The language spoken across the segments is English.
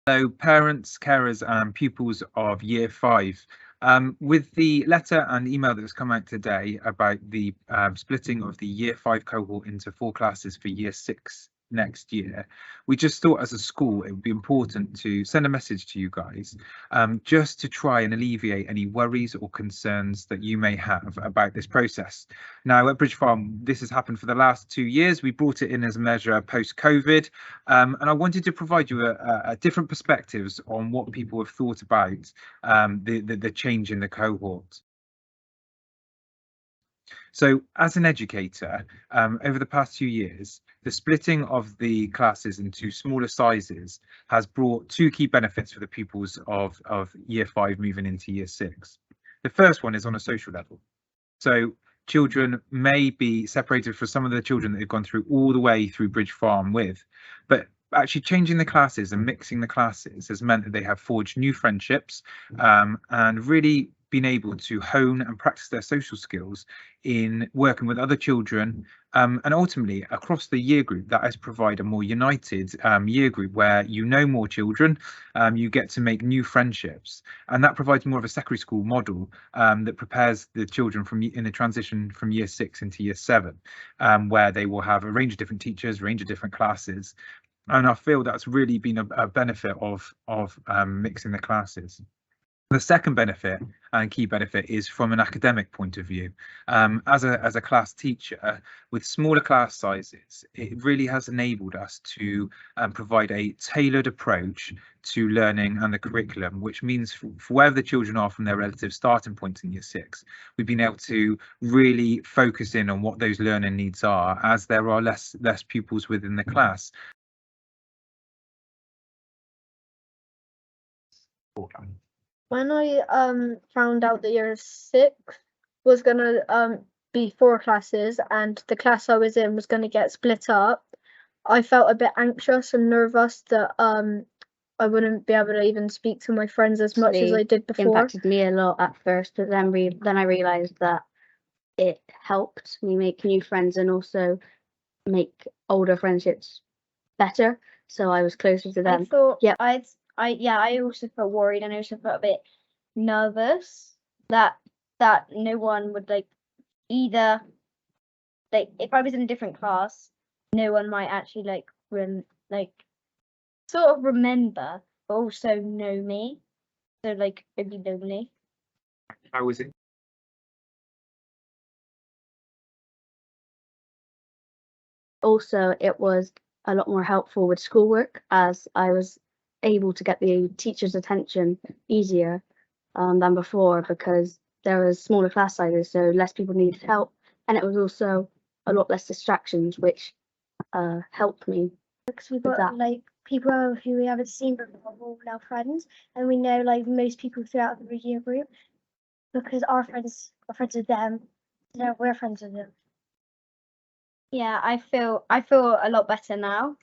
Hello, parents, carers and pupils of Year 5. With the letter and email that's come out today about the splitting of the Year 5 cohort into 4 classes for Year 6 next year, we just thought as a school it would be important to send a message to you guys just to try and alleviate any worries or concerns that you may have about this process. Now, at Bridge Farm, this has happened for the last 2 years. We brought it in as a measure post-COVID, and I wanted to provide you a different perspectives on what people have thought about the change in the cohort. So as an educator, over the past 2 years, the splitting of the classes into smaller sizes has brought 2 key benefits for the pupils of Year 5 moving into Year 6. The first one is on a social level. So children may be separated from some of the children that they've gone through all the way through Bridge Farm with, but actually changing the classes and mixing the classes has meant that they have forged new friendships and really been able to hone and practice their social skills in working with other children, and ultimately across the year group that has provided a more united year group where you know more children, you get to make new friendships, and that provides more of a secondary school model that prepares the children in the transition from Year 6 into Year 7, where they will have a range of different teachers, range of different classes, and I feel that's really been a benefit of mixing the classes. The second benefit and key benefit is from an academic point of view. As a class teacher, with smaller class sizes, it really has enabled us to provide a tailored approach to learning and the curriculum, which means for wherever the children are from their relative starting points in Year 6, we've been able to really focus in on what those learning needs are, as there are less pupils within the class. When I found out that Year 6 was gonna be 4 classes and the class I was in was gonna get split up, I felt a bit anxious and nervous that I wouldn't be able to even speak to my friends as much as I did before. Impacted me a lot at first, but then I realized that it helped me make new friends and also make older friendships better. So I was closer to them. I thought, yeah, I also felt worried, and I also felt a bit nervous that no one would either if I was in a different class, no one might actually sort of remember, but also know me. So it'd be lonely. How was it? Also, it was a lot more helpful with schoolwork, as I was able to get the teacher's attention easier than before, because there was smaller class sizes, so less people needed help, and it was also a lot less distractions, which helped me. Because we've got people who we haven't seen before, all now friends, and we know most people throughout the year group because our friends are friends with them, so we're friends with them. Yeah, I feel a lot better now.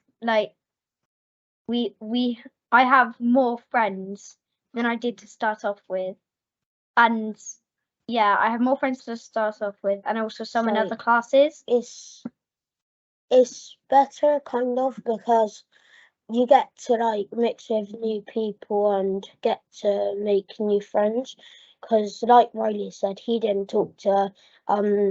I have more friends than I did to start off with, and yeah, I have more friends to start off with, and also some in other classes. It's better kind of because you get to mix with new people and get to make new friends. Because like Riley said, he didn't talk to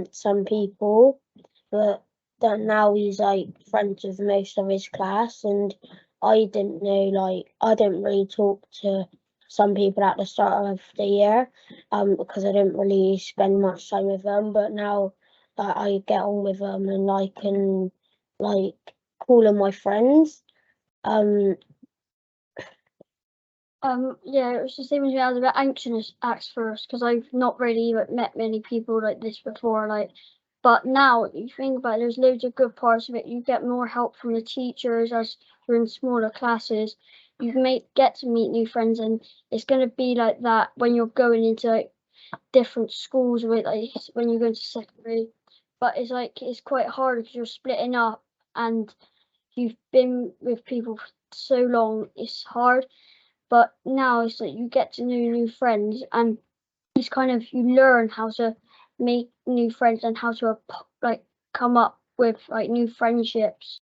some people, but then now he's friends with most of his class, and I didn't know I didn't really talk to some people at the start of the year because I didn't really spend much time with them, but now I get on with them and I can call them my friends. Yeah, it was the same as me. I was a bit anxious at first because I've not really met many people like this before. But now you think about it, there's loads of good parts of it. You get more help from the teachers as you're in smaller classes. You get to meet new friends, and it's gonna be like that when you're going into different schools with when you're going to secondary. But it's quite hard because you're splitting up and you've been with people for so long. It's hard. But now it's you get to know new friends, and it's you learn how to make new friends and how to come up with new friendships.